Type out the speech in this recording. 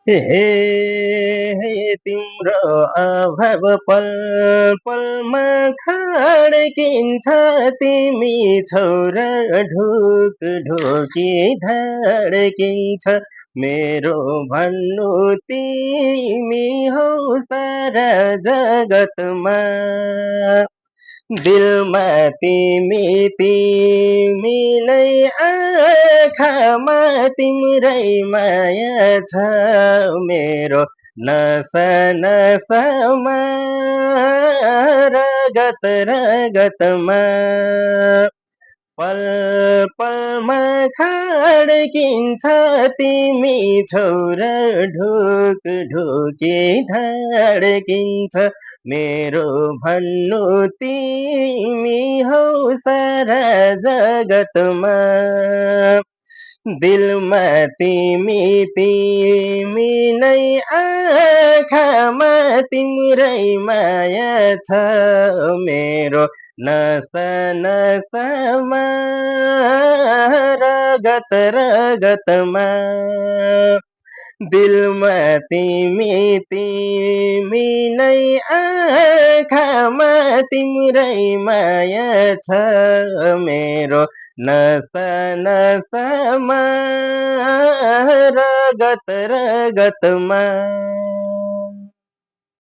हे तिम्रो अभाव पल पलमा खड्किन्छ तिमी छोरा ढुक ढुकी धड्किन्छ मेरो भन्नु तिमी हौ सारा जगतमा दिलमा तिमी तिमी नै आँखामा तिम्रै माया छ मेरो नसा नसामा रगत रगतमा पल पलमा खड्किन्छ तिमी छोरा ढुक ढुकी धड्किन्छ मेरो भन्नु तिमी हौ सारा जगतमा दिलमा तिमी तिमी नै आँखामा तिम्रै माया छ मेरो नसा नसामा रगत रगतमा दिलमा तिमी तिमी नै आँखामा तिम्रै माया छ मेरो नसा नसामा रगत रगतमा